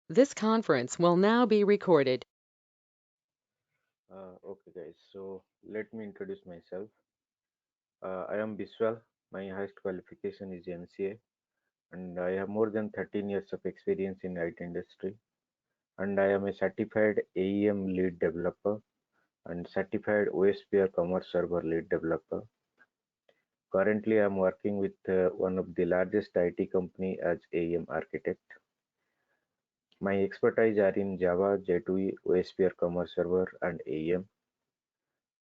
This conference will now be recorded. Okay, guys, so let me introduce myself. I am Biswal. My highest qualification is MCA, and I have more than 13 years of experience in IT industry. And I am a certified AEM lead developer and certified OSPR Commerce Server lead developer. Currently, I am working with one of the largest IT company as AEM architect. My expertise are in Java, J2E, OSPR Commerce Server, and AEM.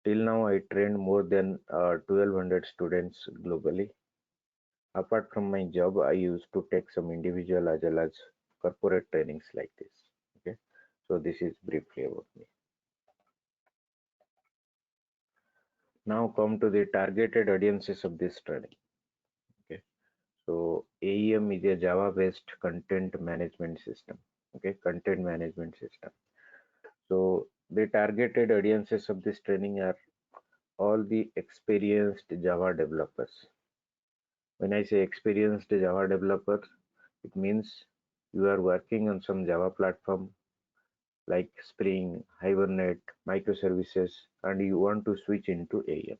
Till now, I trained more than 1200 students globally. Apart from my job, I used to take some individual as well as corporate trainings like this. Okay, so this is briefly about me. Now come to the targeted audiences of this training. Okay, so AEM is a Java-based content management system. Okay, content management system. So the targeted audiences of this training are all the experienced Java developers. When I say experienced Java developers, it means you are working on some Java platform like Spring, Hibernate, microservices, and you want to switch into AEM.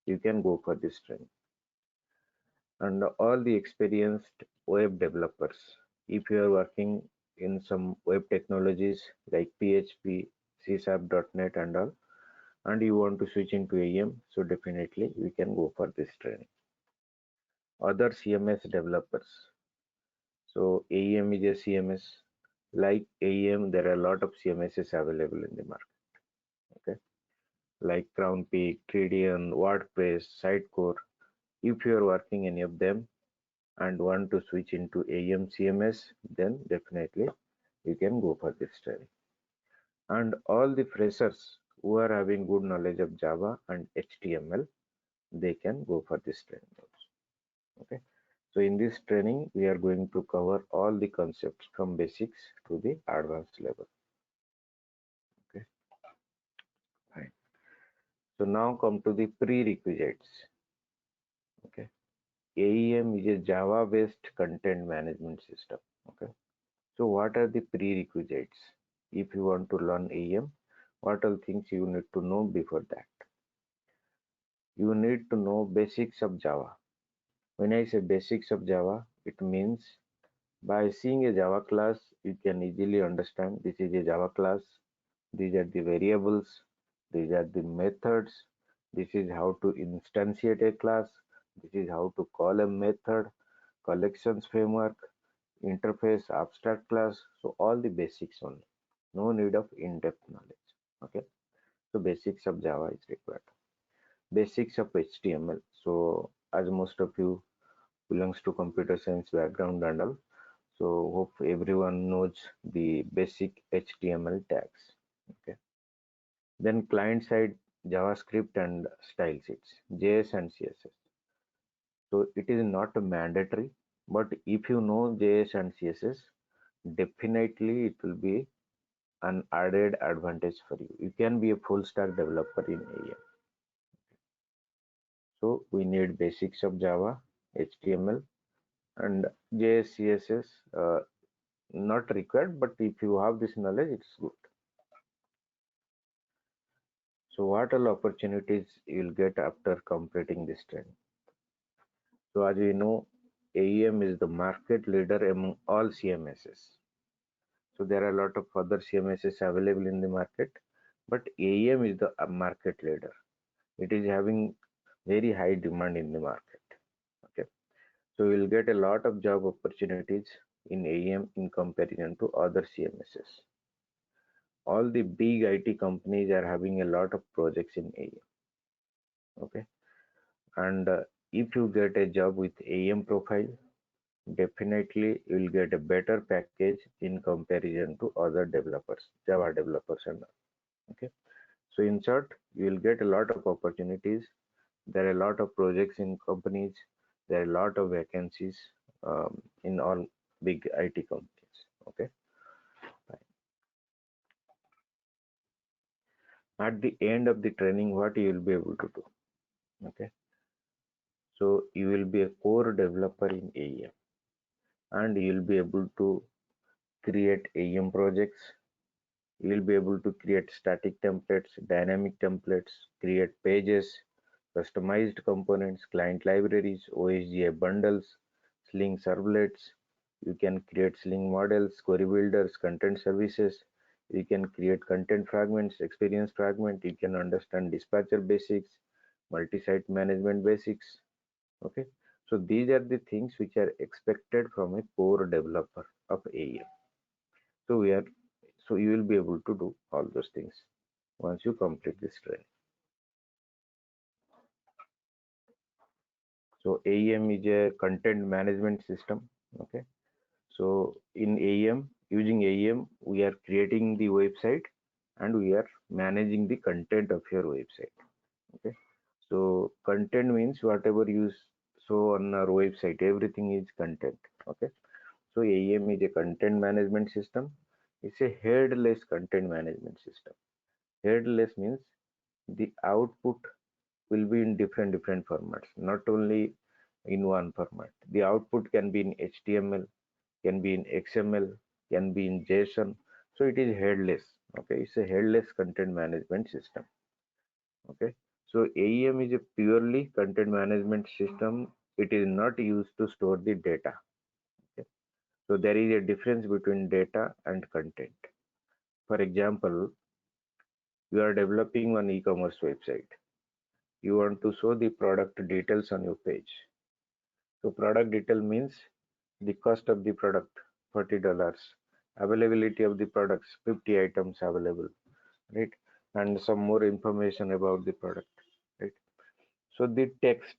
You can go for this training. And all the experienced web developers, if you are working in some web technologies like PHP, C#, .NET and all, and you want to switch into AEM, so definitely we can go for this training. Other CMS developers. So AEM is a CMS. Like AEM, there are a lot of CMSs available in the market. Okay, like Crown Peak, Tridian, WordPress, Sitecore. If you are working any of them and want to switch into AEM CMS, then definitely you can go for this training. And all the freshers who are having good knowledge of Java and HTML, they can go for this training also. Okay. So in this training, we are going to cover all the concepts from basics to the advanced level. Okay, fine. So now come to the prerequisites. Okay, AEM is a Java-based content management system. Okay, so what are the prerequisites? If you want to learn AEM, what are things you need to know before that? You need to know basics of Java. When I say basics of Java, it means by seeing a Java class, you can easily understand this is a Java class. These are the variables. These are the methods. This is how to instantiate a class. This is how to call a method, collections framework, interface, abstract class. So all the basics only. No need of in-depth knowledge. Okay. So basics of Java is required. Basics of HTML. So as most of you belongs to computer science background and all. So hope everyone knows the basic HTML tags. Okay. Then client side JavaScript and style sheets, JS and CSS. So it is not mandatory, but if you know JS and CSS, definitely it will be an added advantage for you. You can be a full stack developer in AEM. So we need basics of Java, HTML, and JS, CSS. Not required, but if you have this knowledge, it's good. So what all opportunities you'll get after completing this training? So as we know, AEM is the market leader among all CMSs. So there are a lot of other CMSs available in the market, but AEM is the market leader. It is having very high demand in the market. Okay, so you'll get a lot of job opportunities in AEM in comparison to other CMSs. All the big IT companies are having a lot of projects in AEM. Okay, and if you get a job with AEM profile, definitely you'll get a better package in comparison to other developers, Java developers and all. Okay. So in short, you will get a lot of opportunities. There are a lot of projects in companies. There are a lot of vacancies in all big IT companies. Okay. Fine. At the end of the training, what you will be able to do? Okay. So you will be a core developer in AEM and you will be able to create AEM projects. You will be able to create static templates, dynamic templates, create pages, customized components, client libraries, OSGI bundles, Sling servlets. You can create Sling models, query builders, content services. You can create content fragments, experience fragment. You can understand dispatcher basics, multi-site management basics. Okay, so these are the things which are expected from a core developer of AEM. So we are so you will be able to do all those things once you complete this training. So AEM is a content management system. Okay, so in AEM, using AEM, we are creating the website and we are managing the content of your website. Okay, so content means whatever you show on our website, everything is content. Okay, so AEM is a content management system. It's a headless content management system. Headless means the output will be in different formats, not only in one format. The output can be in HTML, can be in XML, can be in JSON. So it is headless. Okay, it's a headless content management system. Okay, so AEM is a purely content management system. It is not used to store the data. Okay, so there is a difference between data and content. For example, you are developing one e-commerce website. You want to show the product details on your page. So product detail means the cost of the product, $40, availability of the products, 50 items available, right? And some more information about the product, right? So the text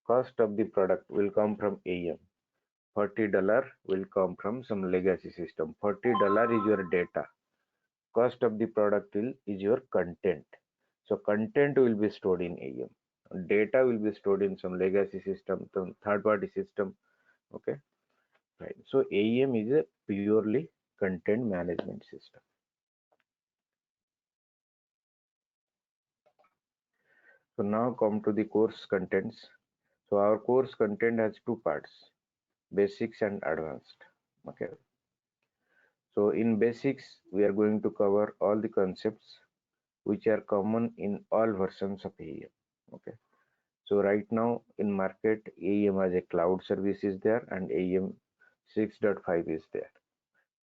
cost of the product will come from AEM. $40 will come from some legacy system. $40 is your data. Cost of the product is your content. So content will be stored in AEM. Data will be stored in some legacy system, some third-party system. Okay, right. So AEM is a purely content management system. So now come to the course contents. So our course content has two parts, basics and advanced. Okay. So in basics, we are going to cover all the concepts which are common in all versions of AEM. Okay. So right now in market, AEM as a cloud service is there and AEM 6.5 is there.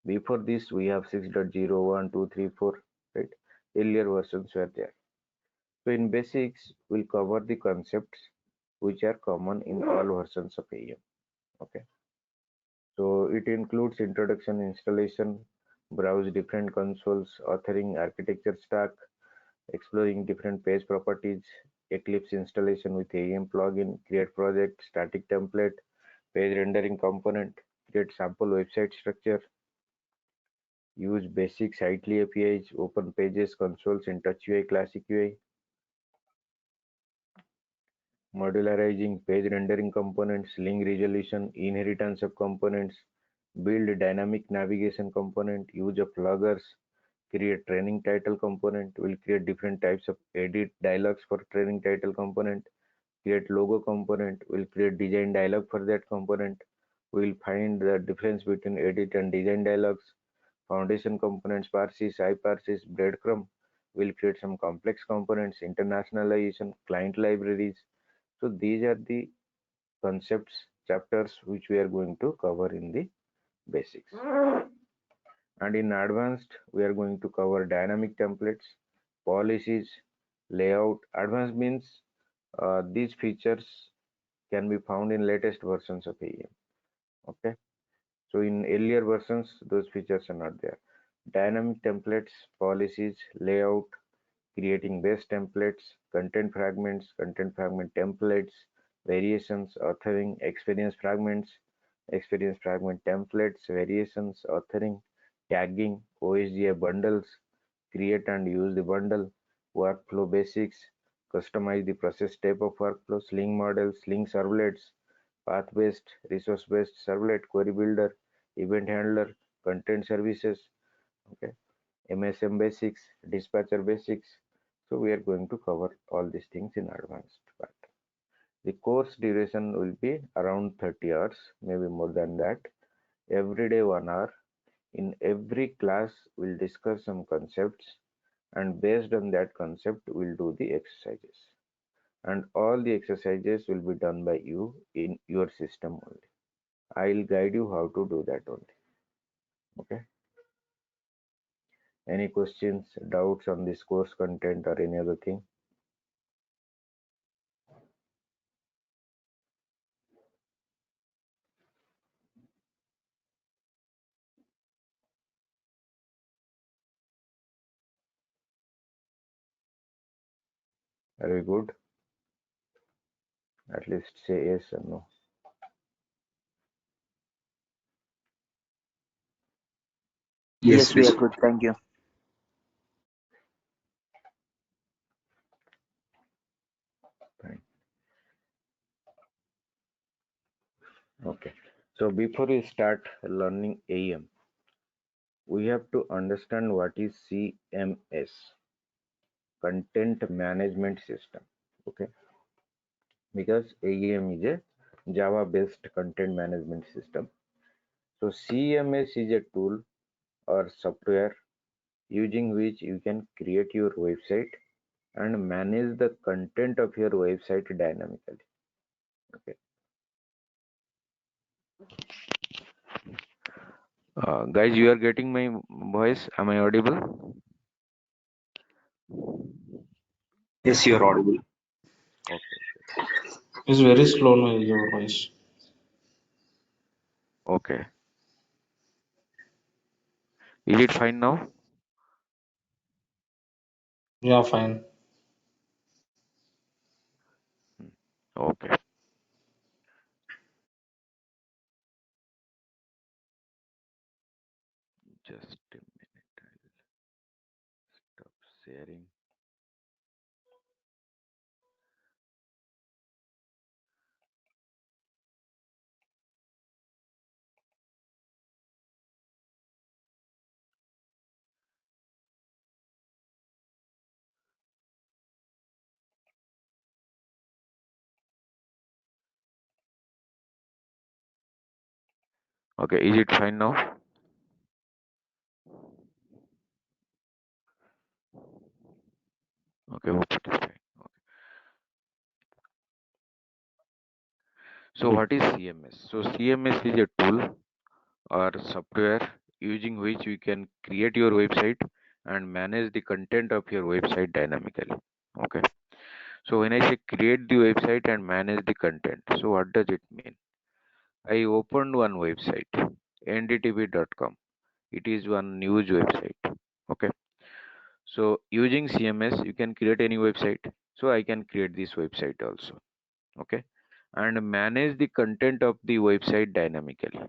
Before this, we have 6.0, 1, 2, 3, 4, right? Earlier versions were there. So in basics, we'll cover the concepts which are common in all versions of AEM. Okay. So it includes introduction, installation, browse different consoles, authoring architecture stack, exploring different page properties, Eclipse installation with AEM plugin, create project, static template, page rendering component, create sample website structure, use basic Sightly APIs, open pages, consoles in TouchUI, Classic UI, modularizing page rendering components, link resolution, inheritance of components, build dynamic navigation component, use of loggers, create training title component, will create different types of edit dialogues for training title component, create logo component, will create design dialog for that component, will find the difference between edit and design dialogues, foundation components, parses, iparses, breadcrumb, will create some complex components, internationalization, client libraries. So these are the concepts, chapters which we are going to cover in the basics. And in advanced, we are going to cover dynamic templates, policies, layout. Advanced means these features can be found in latest versions of AEM. Okay, so in earlier versions, those features are not there. Dynamic templates, policies, layout, creating base templates, content fragment templates, variations, authoring, experience fragment templates, variations, authoring, tagging, OSGI bundles, create and use the bundle, workflow basics, customize the process type of workflow, Sling models, Sling servlets, path-based, resource-based servlet, query builder, event handler, content services, okay, MSM basics, dispatcher basics. So we are going to cover all these things in advanced part. The course duration will be around 30 hours, maybe more than that. Every day 1 hour. In every class, we'll discuss some concepts, and based on that concept, we'll do the exercises. And all the exercises will be done by you in your system only. I'll guide you how to do that only. Okay. Any questions, doubts on this course content or any other thing? Are we good? At least say yes or no. Yes, we are good. Thank you. Fine. Okay. So before we start learning AEM, we have to understand what is CMS, Content Management System. Okay. Because AEM is a Java-based content management system. So CMS is a tool or software using which you can create your website and manage the content of your website dynamically. Okay. Guys, you are getting my voice? Am I audible? Yes, you're audible. Okay. It's very slow now, your voice. Okay. Is it fine now? Yeah, fine. Okay. Just a minute. I'll stop sharing. Okay. Is it fine now? Okay. Hope it is fine. Okay. So what is CMS? So CMS is a tool or software using which you can create your website and manage the content of your website dynamically. Okay. So when I say create the website and manage the content, so what does it mean? I opened one website, ndtv.com. It is one news website. Okay. So using CMS, you can create any website. So I can create this website also. Okay. And manage the content of the website dynamically.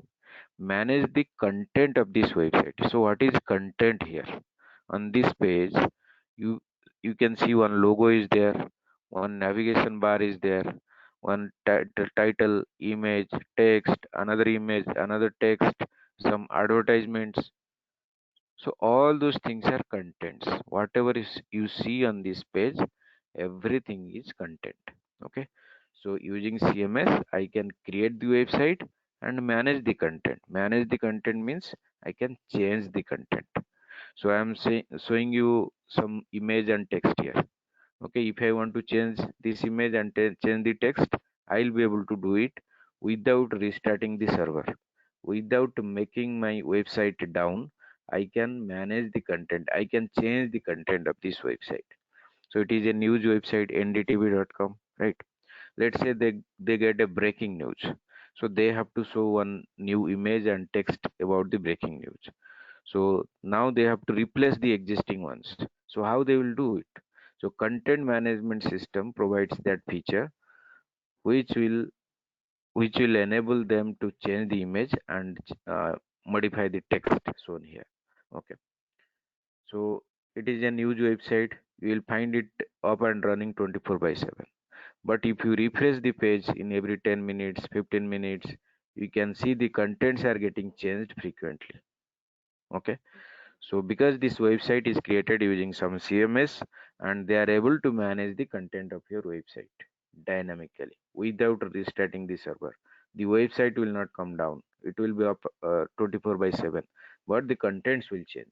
Manage the content of this website. So what is content here? On this page, you you can see one logo is there, one navigation bar is there, one title, image, text, another image, another text, some advertisements. So all those things are contents. Whatever is you see on this page, everything is content. Okay. So using CMS, I can create the website and manage the content. Manage the content means I can change the content. So I am showing you some image and text here. Okay, if I want to change this image and change the text, I'll be able to do it without restarting the server, without making my website down. I can manage the content, I can change the content of this website. So it is a news website, ndtv.com, right? Let's say they get a breaking news, so they have to show one new image and text about the breaking news. So now they have to replace the existing ones. So how they will do it? So content management system provides that feature which will enable them to change the image and modify the text shown here. Okay. So it is a news website. You will find it up and running 24/7. But if you refresh the page in every 10 minutes, 15 minutes, you can see the contents are getting changed frequently. Okay. So because this website is created using some CMS, and they are able to manage the content of your website dynamically without restarting the server. The website will not come down. It will be up 24/7. but the contents will change.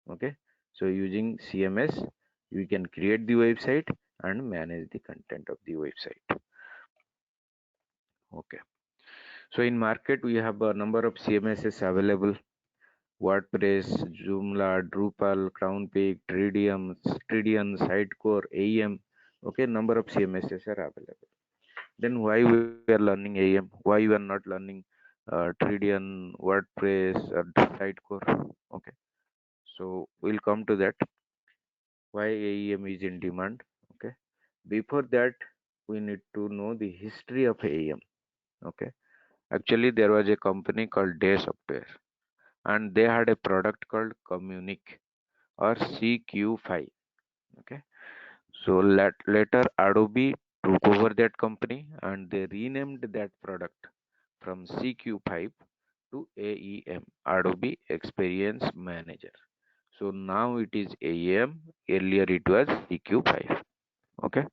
Okay, so using CMS we can create the website and manage the content of the website. Okay, so in market we have a number of CMSs available: WordPress, Joomla, Drupal, Crownpeak, Tridian, Sitecore, AEM. Okay, number of CMSs are available. Then why we are learning AEM? Why we are not learning Tridian, WordPress, or Sitecore? Okay, so we'll come to that. Why AEM is in demand? Okay, before that we need to know the history of AEM. Okay, actually there was a company called Day Software, and they had a product called Communic or CQ5. Okay, so later Adobe took over that company and they renamed that product from CQ5 to AEM, Adobe Experience Manager. So now it is AEM, earlier it was CQ5. Okay,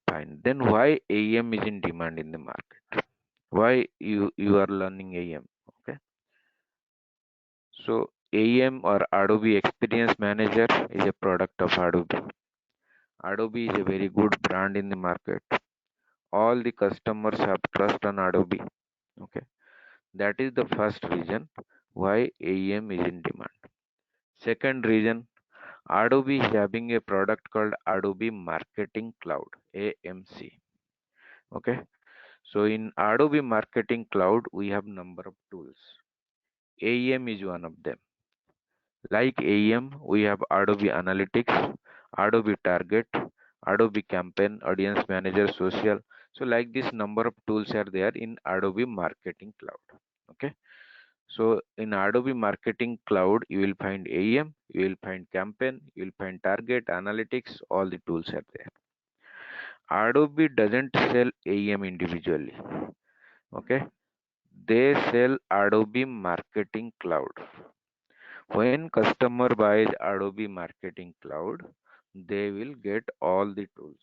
fine. Then why AEM is in demand in the market? Why you are learning AEM? Okay, so AEM or Adobe Experience Manager is a product of Adobe. Adobe is a very good brand in the market. All the customers have trust on Adobe. Okay, that is the first reason why AEM is in demand. Second reason, Adobe is having a product called Adobe Marketing Cloud, AMC. Okay, so in Adobe Marketing Cloud we have number of tools. AEM is one of them. Like AEM, we have Adobe Analytics, Adobe Target, Adobe Campaign, Audience Manager, Social. So like this number of tools are there in Adobe Marketing Cloud. Okay. So in Adobe Marketing Cloud, you will find AEM, you will find Campaign, you will find Target, Analytics, all the tools are there. Adobe doesn't sell AEM individually. Okay. They sell Adobe Marketing Cloud. When customer buys Adobe Marketing Cloud, they will get all the tools.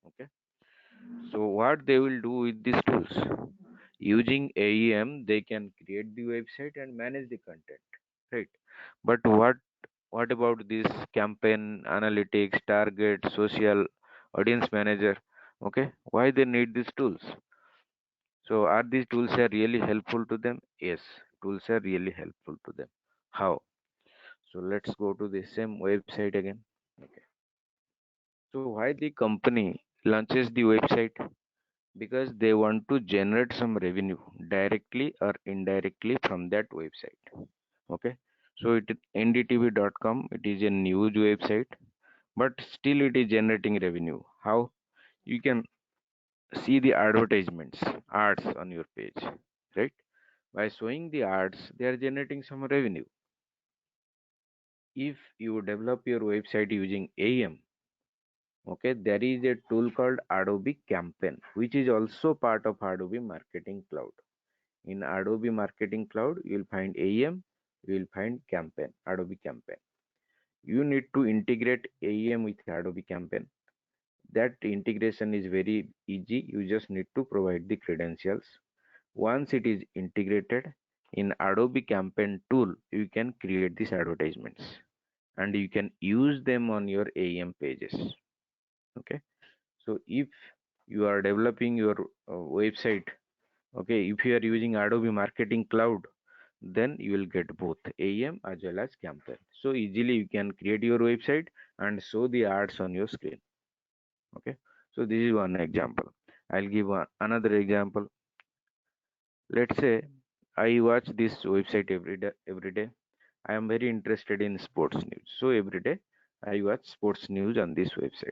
Okay. So what they will do with these tools? Using AEM, they can create the website and manage the content, right? But what about this campaign, analytics, target, social, audience manager? Okay, why they need these tools? So are these tools are really helpful to them? Yes, tools are really helpful to them. How? So let's go to the same website again. Okay. So why the company launches the website? Because they want to generate some revenue directly or indirectly from that website. Okay. So ndtv.com, it is a news website, but still it is generating revenue. How? You can see the advertisements, ads on your page, right? By showing the ads, they are generating some revenue. If you develop your website using AEM, okay, there is a tool called Adobe Campaign, which is also part of Adobe Marketing Cloud. In Adobe Marketing Cloud, you will find AEM, you will find Campaign, Adobe Campaign. You need to integrate AEM with Adobe Campaign. That integration is very easy. You just need to provide the credentials. Once it is integrated in Adobe Campaign tool, you can create these advertisements and you can use them on your AEM pages. Okay, so if you are developing your website, okay, if you are using Adobe Marketing Cloud, then you will get both AEM as well as Campaign. So easily you can create your website and show the ads on your screen. Okay, so this is one example. I'll give another example. Let's say I watch this website every day. I am very interested in sports news, so every day I watch sports news on this website.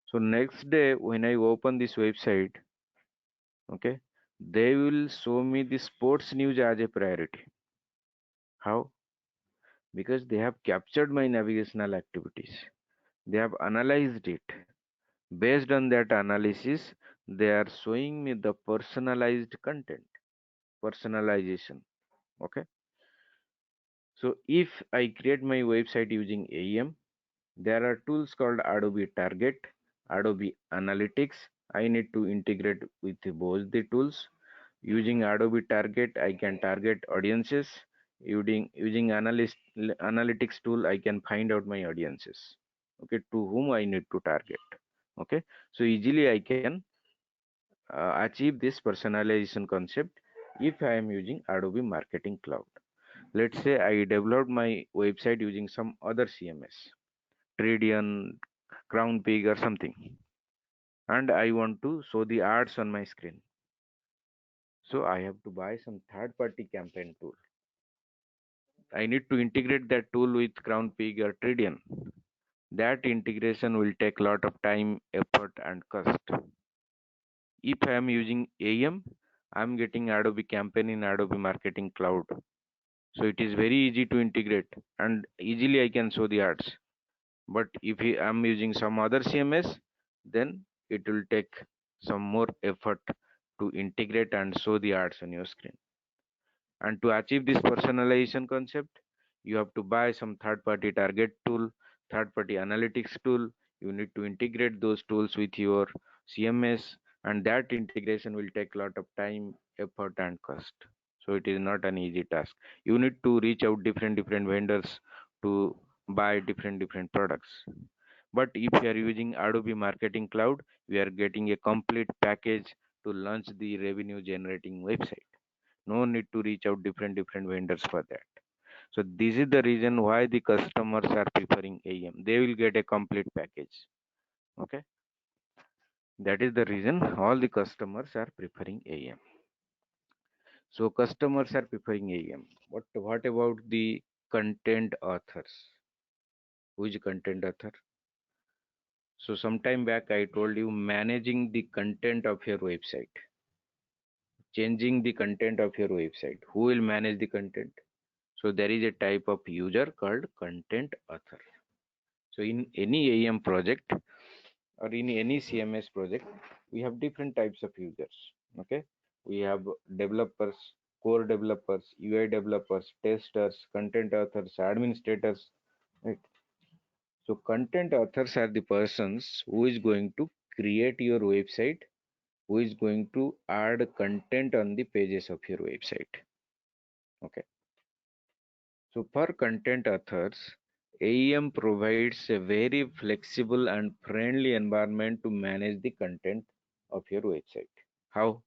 So next day when I open this website, okay, they will show me the sports news as a priority. How? Because they have captured my navigational activities, they have analyzed it. Based on that analysis, they are showing me the personalized content, personalization. Okay, so if I create my website using AEM, there are tools called Adobe Target, Adobe Analytics. I need to integrate with both the tools. Using Adobe Target, I can target audiences. Using analytics tool, I can find out my audiences. Okay, to whom I need to target. Okay, so easily I can achieve this personalization concept if I am using Adobe Marketing Cloud. Let's say I developed my website using some other CMS, Tradian, Crown Pig or something, and I want to show the ads on my screen. So I have to buy some third-party campaign tool. I need to integrate that tool with Crown Pig or Tridian. That integration will take a lot of time, effort, and cost. If I am using AEM, I'm getting Adobe Campaign in Adobe Marketing Cloud. So it is very easy to integrate and easily I can show the ads. But if I'm using some other CMS, then it will take some more effort to integrate and show the ads on your screen. And to achieve this personalization concept, you have to buy some third-party target tool, third-party analytics tool. You need to integrate those tools with your CMS, and that integration will take a lot of time, effort, and cost. So it is not an easy task. You need to reach out different vendors to buy different products. But if you are using Adobe Marketing Cloud, we are getting a complete package to launch the revenue generating website. No need to reach out different vendors for that. So this is the reason why the customers are preferring AEM. They will get a complete package. Okay, that is the reason all the customers are preferring AEM. So customers are preferring AEM. What about the content authors? Who is content author? So sometime back I told you managing the content of your website, changing the content of your website. Who will manage the content? So there is a type of user called content author. So in any AEM project or in any CMS project, we have different types of users. Okay, we have developers, core developers, UI developers, testers, content authors, administrators. Right. So content authors are the persons who is going to create your website, who is going to add content on the pages of your website. Okay. So for content authors, AEM provides a very flexible and friendly environment to manage the content of your website. How?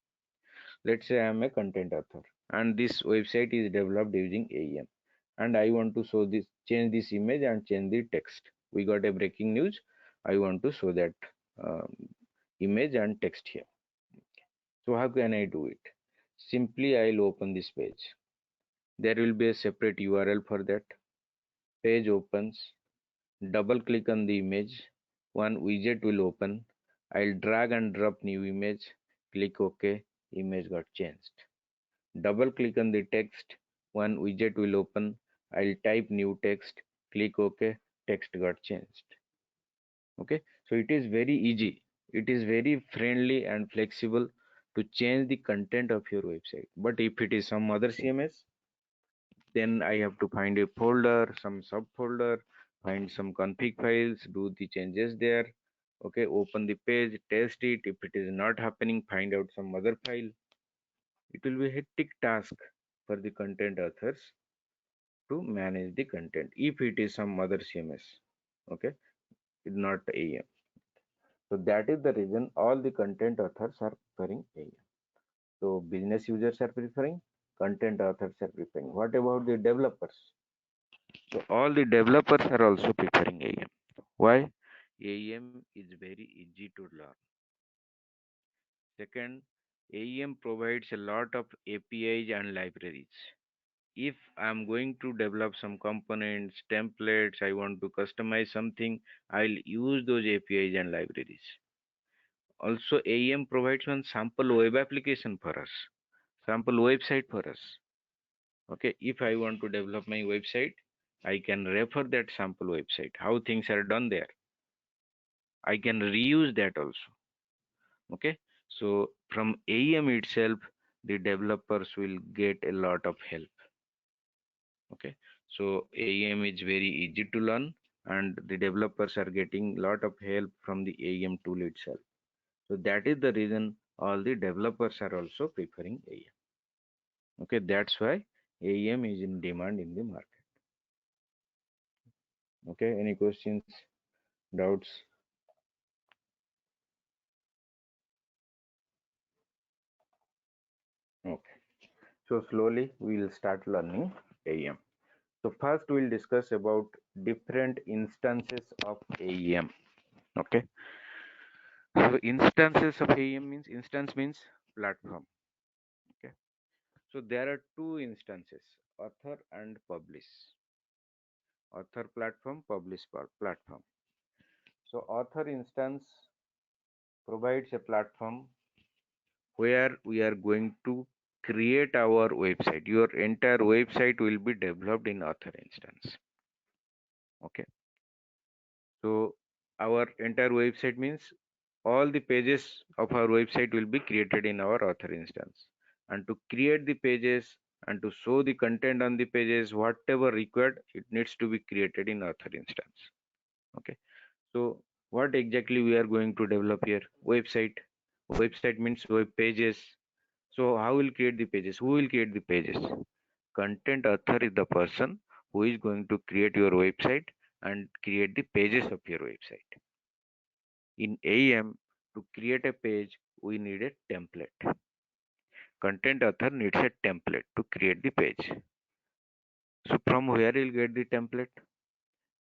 Let's say I am a content author and this website is developed using AEM and I want to show this, change this image and change the text. We got a breaking news. I want to show that um, image and text here. So how can I do it? Simply I'll open this page. There will be a separate URL for that. Page opens. Double click on the image. One widget will open. I'll drag and drop new image. Click OK. Image got changed. Double click on the text. One widget will open. I'll type new text. Click OK. Text got changed. Okay. So it is very easy. It is very friendly and flexible to change the content of your website. But if it is some other CMS, then I have to find a folder, some subfolder, find some config files, do the changes there. Okay, open the page, test it. If it is not happening, find out some other file. It will be a hectic task for the content authors to manage the content if it is some other CMS. Okay, it's not AEM. So that is the reason all the content authors are preferring AEM. So business users are preferring, content authors are preferring. What about the developers? So all the developers are also preferring AEM. Why? AEM is very easy to learn. Second, AEM provides a lot of APIs and libraries. If I'm going to develop some components, templates, I want to customize something, I'll use those APIs and libraries. Also, AEM provides one sample web application for us, sample website for us. Okay, if I want to develop my website, I can refer that sample website, how things are done there. I can reuse that also. Okay, so from AEM itself, the developers will get a lot of help. Okay, so AEM is very easy to learn and the developers are getting a lot of help from the AEM tool itself. So that is the reason all the developers are also preferring AEM. Okay, that's why AEM is in demand in the market. Okay, any questions, doubts? Okay, so slowly we will start learning AEM. So first we'll discuss about different instances of AEM. Okay, so instances of AEM means, instance means platform. Okay, so there are two instances, author and publish. Author platform, publish platform. So author instance provides a platform where we are going to create our website. Your entire website will be developed in author instance. Okay, so our entire website means all the pages of our website will be created in our author instance. And to create the pages and to show the content on the pages, whatever required, it needs to be created in author instance. Okay, so what exactly we are going to develop here? Website. Website means web pages. So how will create the pages? Who will create the pages? Content author is the person who is going to create your website and create the pages of your website. In AEM, to create a page, we need a template. Content author needs a template to create the page. So from where he'll get the template?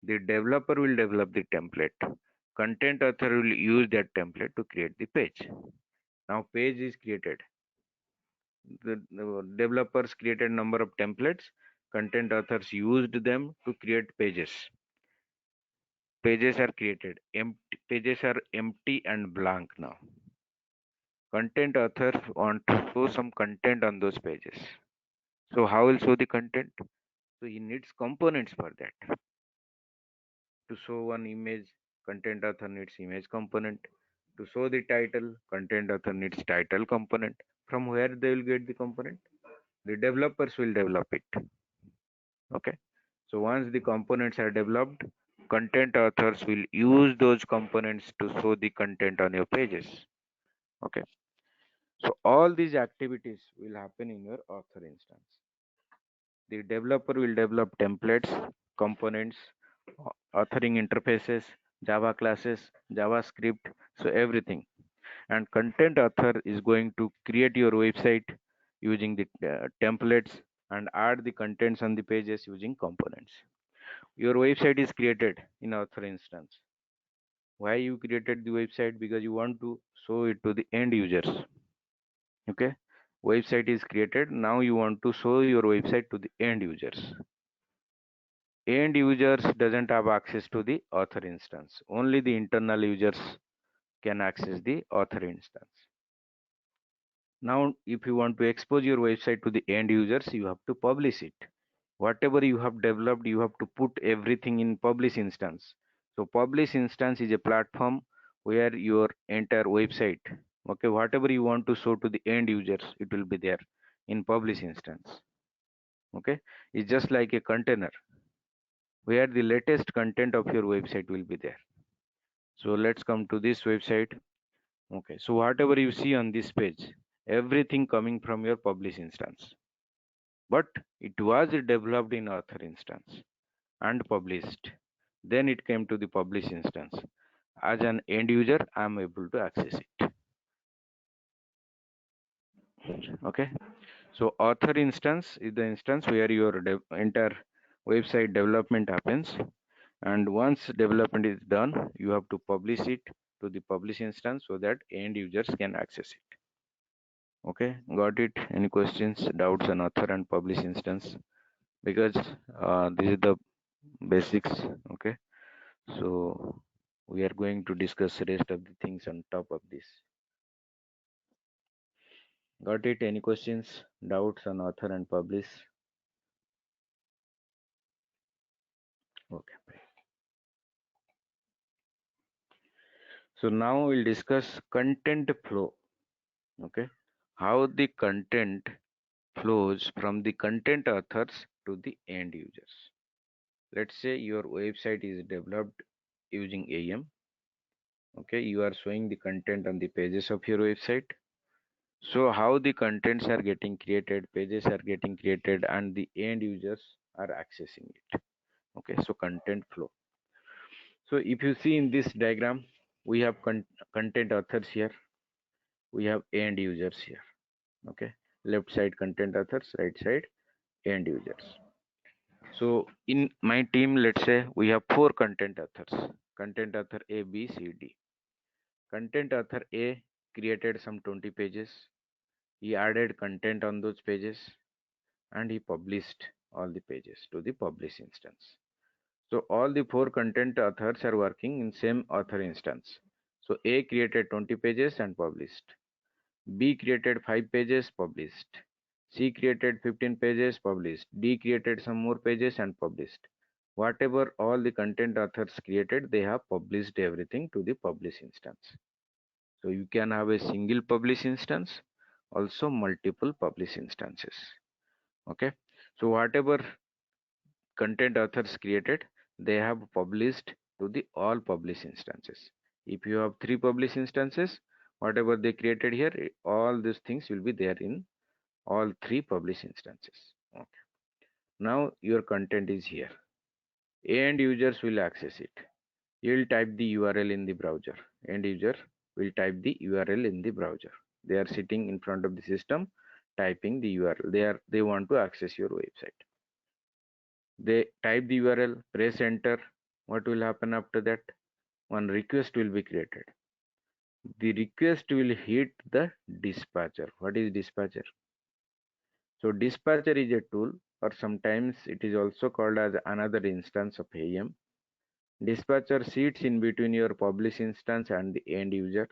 The developer will develop the template. Content author will use that template to create the page. Now page is created. The developers created number of templates. Content authors used them to create pages. Pages are created. Pages are empty and blank now. Content authors want to show some content on those pages. So how will show the content? So he needs components for that. To show one image, content author needs image component. To show the title, content author needs title component. From where they will get the component? The developers will develop it. Okay, so once the components are developed, content authors will use those components to show the content on your pages. Okay, so all these activities will happen in your author instance. The developer will develop templates, components, authoring interfaces, Java classes, JavaScript, so everything. And content author is going to create your website using the templates and add the contents on the pages using components. Your website is created in author instance. Why you created the website? Because you want to show it to the end users. Okay, website is created, now you want to show your website to the end users. End users doesn't have access to the author instance. Only the internal users can access the author instance. Now if you want to expose your website to the end users, you have to publish it. Whatever you have developed, you have to put everything in publish instance. So publish instance is a platform where your entire website, okay, whatever you want to show to the end users, it will be there in publish instance. Okay, it's just like a container where the latest content of your website will be there. So let's come to this website. Okay, so whatever you see on this page, everything coming from your publish instance, but it was developed in author instance and published. Then it came to the publish instance. As an end user, I am able to access it. Okay, so author instance is the instance where your entire website development happens, and once development is done, you have to publish it to the publish instance so that end users can access it. Okay, got it? Any questions, doubts on author and publish instance? Because this is the basics. Okay, so we are going to discuss rest of the things on top of this. Got it? Any questions, doubts on author and publish? Okay. So now we'll discuss content flow. Okay, how the content flows from the content authors to the end users. Let's say your website is developed using AEM. Okay, you are showing the content on the pages of your website. So how the contents are getting created, pages are getting created, and the end users are accessing it. Okay, so content flow. So if you see in this diagram, we have content authors here, we have end users here. Okay, left side content authors, right side end users. So in my team, let's say we have 4 content authors. Content author A, B, C, D. Content author A created some 20 pages. He added content on those pages and he published all the pages to the publish instance. So all the 4 content authors are working in same author instance. So A created 20 pages and published. B created 5 pages, published. C created 15 pages, published. D created some more pages and published. Whatever all the content authors created, they have published everything to the publish instance. So you can have a single publish instance, also multiple publish instances. Okay. So whatever content authors created, they have published to the all publish instances. If you have 3 publish instances, whatever they created here, all these things will be there in all 3 publish instances. Okay. Now your content is here. End users will access it. You'll type the URL in the browser. End user will type the URL in the browser. They are sitting in front of the system typing the URL. They want to access your website. They type the URL, press enter. What will happen after that? One request will be created. The request will hit the dispatcher. What is dispatcher? So dispatcher is a tool, or sometimes it is also called as another instance of AEM. Dispatcher sits in between your publish instance and the end user.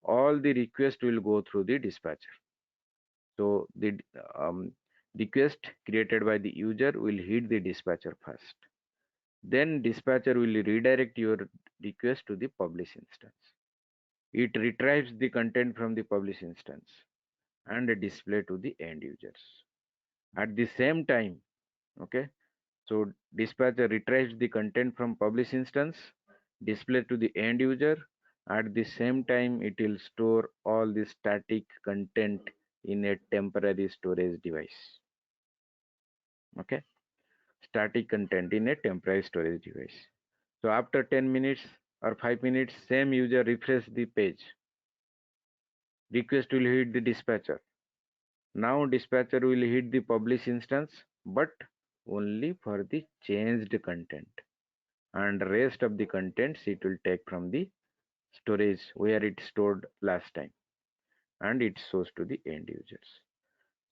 All the requests will go through the dispatcher. So the request created by the user will hit the dispatcher first. Then dispatcher will redirect your request to the publish instance. It retrieves the content from the publish instance and display to the end users. At the same time, okay, so dispatcher retrieves the content from publish instance, display to the end user. At the same time, it will store all the static content in a temporary storage device. Okay, static content in a temporary storage device. So after 10 minutes or 5 minutes, same user refresh the page. Request will hit the dispatcher. Now dispatcher will hit the publish instance, but only for the changed content. And rest of the contents it will take from the storage where it stored last time, and it shows to the end users.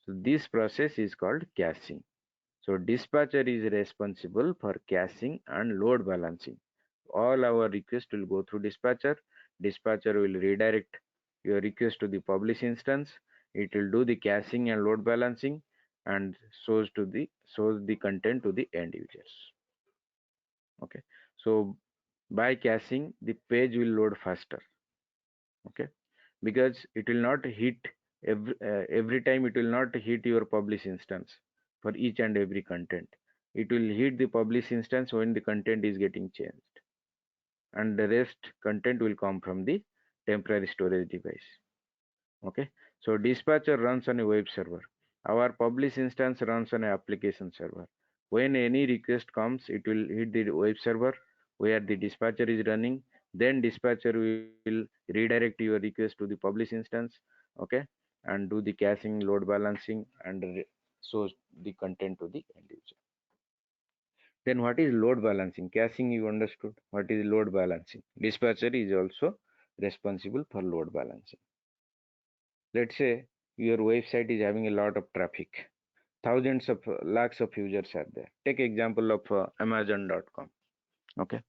So this process is called caching. So dispatcher is responsible for caching and load balancing. All our requests will go through dispatcher. Dispatcher will redirect your request to the publish instance. It will do the caching and load balancing and shows the content to the end users. Okay. So by caching, the page will load faster. Okay, because it will not hit every time. It will not hit your publish instance for each and every content. It will hit the publish instance when the content is getting changed, and the rest content will come from the temporary storage device. Okay, so dispatcher runs on a web server. Our publish instance runs on an application server. When any request comes, it will hit the web server where the dispatcher is running. Then dispatcher will redirect your request to the publish instance. Okay, and do the caching, load balancing, and shows the content to the end user. Then what is load balancing? Caching you understood. What is load balancing? Dispatcher is also responsible for load balancing. Let's say your website is having a lot of traffic. Thousands of lakhs of users are there. Take example of Amazon.com. Okay.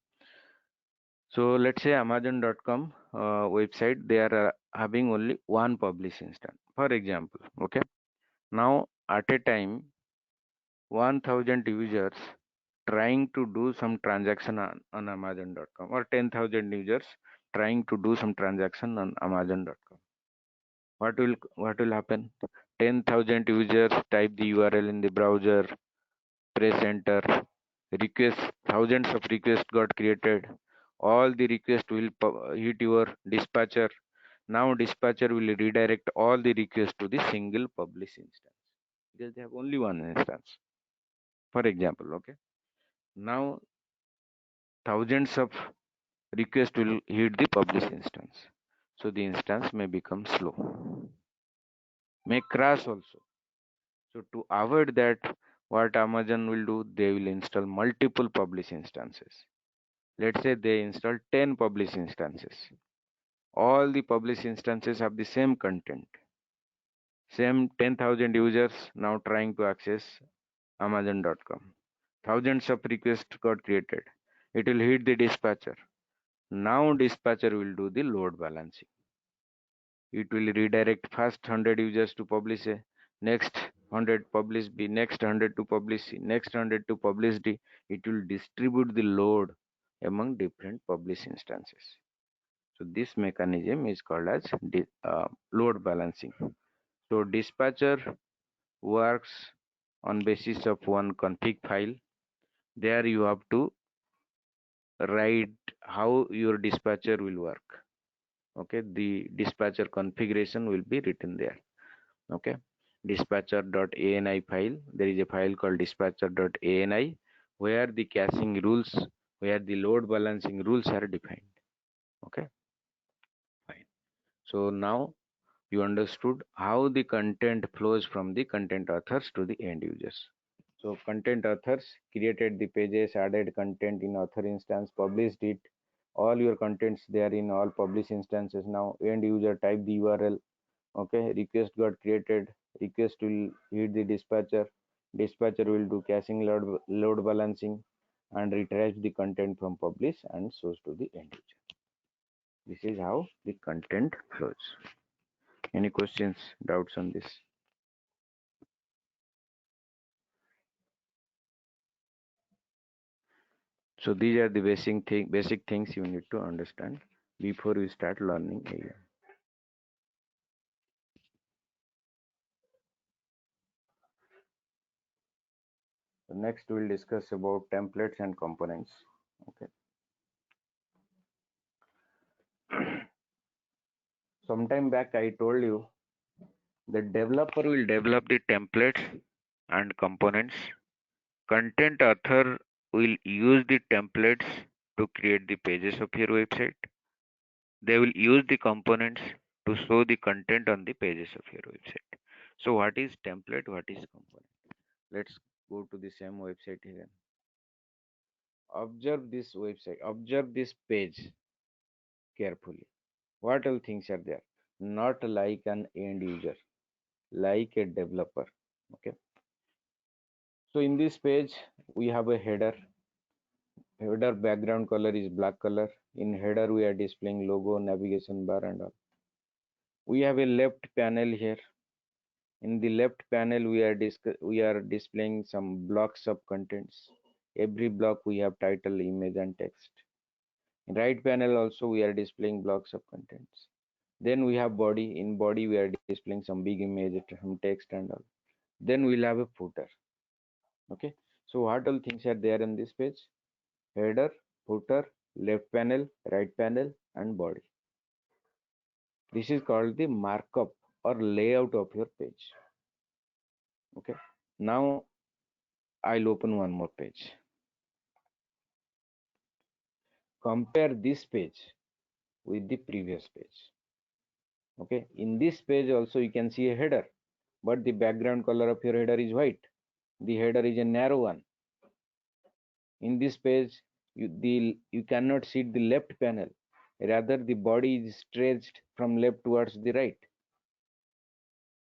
So let's say Amazon.com website, they are having only one publish instance, for example. Okay. Now at a time, 1000 users trying to do some transaction on Amazon.com, or 10,000 users trying to do some transaction on Amazon.com. What will happen? 10,000 users type the URL in the browser, press enter, requests, thousands of requests got created. All the requests will hit your dispatcher. Now dispatcher will redirect all the requests to the single publish instance because they have only one instance. For example, okay. Now thousands of requests will hit the publish instance. So the instance may become slow, may crash also. So to avoid that, what Amazon will do, they will install multiple publish instances. Let's say they install 10 publish instances. All the publish instances have the same content. Same 10,000 users now trying to access Amazon.com. Thousands of requests got created. It will hit the dispatcher. Now dispatcher will do the load balancing. It will redirect first 100 users to publish A, next 100 publish B, next 100 to publish C, next 100 to publish D. It will distribute the load among different publish instances. So this mechanism is called as load balancing. So dispatcher works on basis of one config file. There you have to write how your dispatcher will work. Okay, the dispatcher configuration will be written there. Okay, dispatcher.ani file, there is a file called dispatcher.ani where the caching rules, where the load balancing rules are defined. Okay, fine. So now you understood how the content flows from the content authors to the end users. So content authors created the pages, added content in author instance, published it, all your contents there in all published instances. Now end user type the URL. Okay, request got created, request will hit the dispatcher, dispatcher will do caching, load balancing, and retrieve the content from publish and shows to the end user. This is how the content flows. Any questions, doubts on this? So these are the basic things you need to understand before you start learning AEM. So next we'll discuss about templates and components. Okay. Sometime back I told you the developer will develop the templates and components. Content author will use the templates to create the pages of your website. They will use the components to show the content on the pages of your website. So what is template? What is component? Let's go to the same website here. Observe this website. Observe this page carefully. What all things are there? Not like an end user, like a developer. Okay. So in this page, we have a header. Header background color is black color. In header, we are displaying logo, navigation bar, and all. We have a left panel here. In the left panel, we are displaying some blocks of contents. Every block we have title, image, and text. In right panel also we are displaying blocks of contents. Then we have body. In body we are displaying some big image, some text and all. Then we'll have a footer. Okay. So what all things are there in this page? Header, footer, left panel, right panel, and body. This is called the markup or layout of your page. Okay. Now I'll open one more page. Compare this page with the previous page. Okay. In this page also you can see a header, but the background color of your header is white. The header is a narrow one. In this page, you cannot see the left panel. Rather, the body is stretched from left towards the right.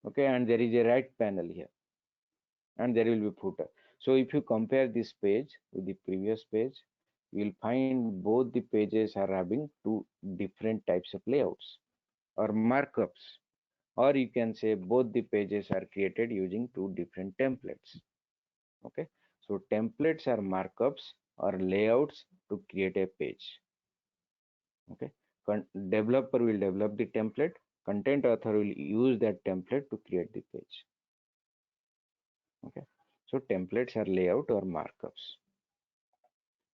Okay, and there is a right panel here, and there will be footer. So if you compare this page with the previous page, you will find both the pages are having two different types of layouts or markups, or you can say both the pages are created using two different templates. Okay, so templates are markups or layouts to create a page. Okay, developer will develop the template, content author will use that template to create the page. Okay, so templates are layout or markups.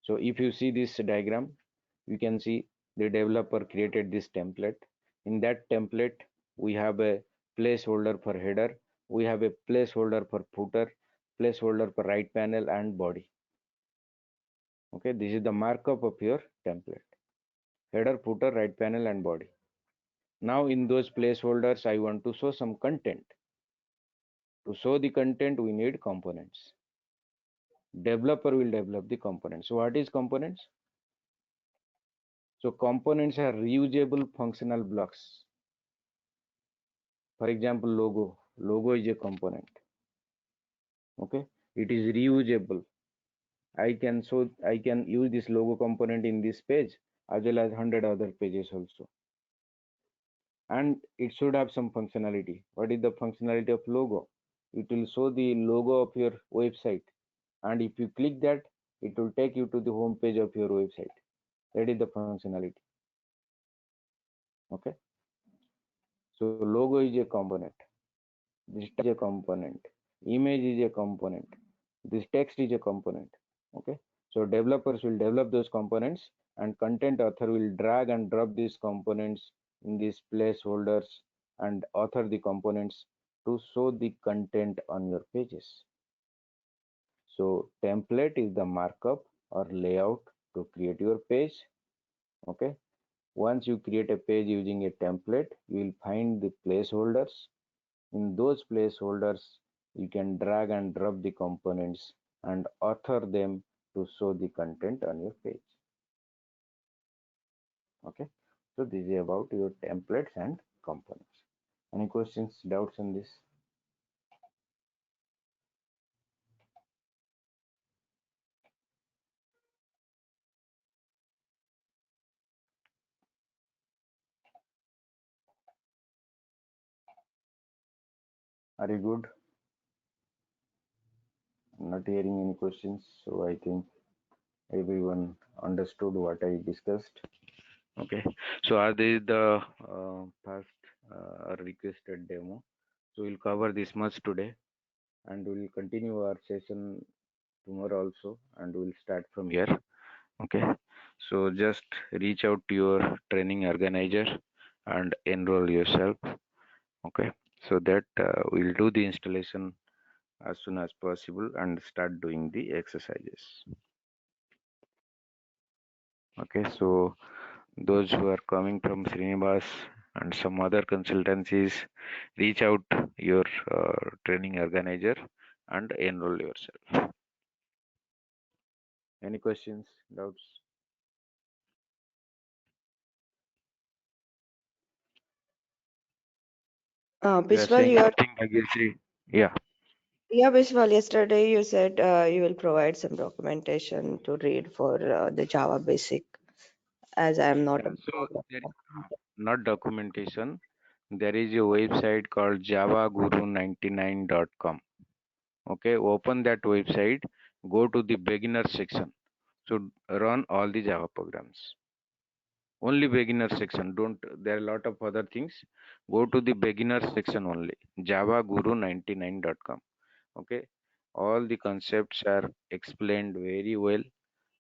So if you see this diagram, you can see the developer created this template. In that template, we have a placeholder for header, we have a placeholder for footer, placeholder for right panel and body. Okay, this is the markup of your template: header, footer, right panel and body. Now in those placeholders, I want to show some content. To show the content, we need components. Developer will develop the components. So what is components? So components are reusable functional blocks. For example, logo. Logo is a component. Okay, it is reusable. I can use this logo component in this page as well as 100 other pages also. And it should have some functionality. What is the functionality of logo? It will show the logo of your website, and if you click that, it will take you to the home page of your website. That is the functionality. Okay, so logo is a component, this is a component, image is a component, this text is a component. Okay, so developers will develop those components, and content author will drag and drop these components in these placeholders and author the components to show the content on your pages. So template is the markup or layout to create your page. Okay, once you create a page using a template, you will find the placeholders. In those placeholders, you can drag and drop the components and author them to show the content on your page. Okay, so this is about your templates and components. Any questions, doubts on this? Are you good? I'm not hearing any questions, so I think everyone understood what I discussed. Okay, so are these the first requested demo? So we'll cover this much today, and we'll continue our session tomorrow also, and we'll start from here. Okay, so just reach out to your training organizer and enroll yourself. Okay, so that we'll do the installation as soon as possible and start doing the exercises. Okay, so those who are coming from Srinivas and some other consultancies, reach out your training organizer and enroll yourself. Any questions, doubts? You are Biswal, saying you are, something, Bhagyasri? Yeah. yeah, Biswal, yesterday you said you will provide some documentation to read for the Java basic, as I am not Yeah, a so there is not documentation. There is a website called javaguru99.com. Okay, open that website, go to the beginner section. So run all the Java programs. Only beginner section. Don't, there are a lot of other things. Go to the beginner section only. javaguru99.com. Okay, all the concepts are explained very well.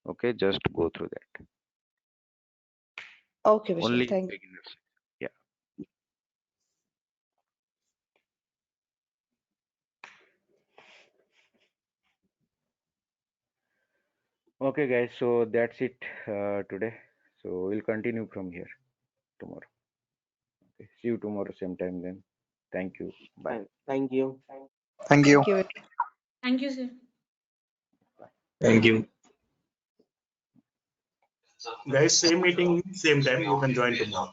Okay, just go through that. Okay, Biswal, Only thank you. beginners. Yeah. Okay, guys. So that's it today. So we'll continue from here tomorrow. Okay. See you tomorrow same time then. Thank you. Bye. Thank you. Thank you. Thank you. Thank you, sir. Thank you. Guys, same meeting, same time. You can join tomorrow.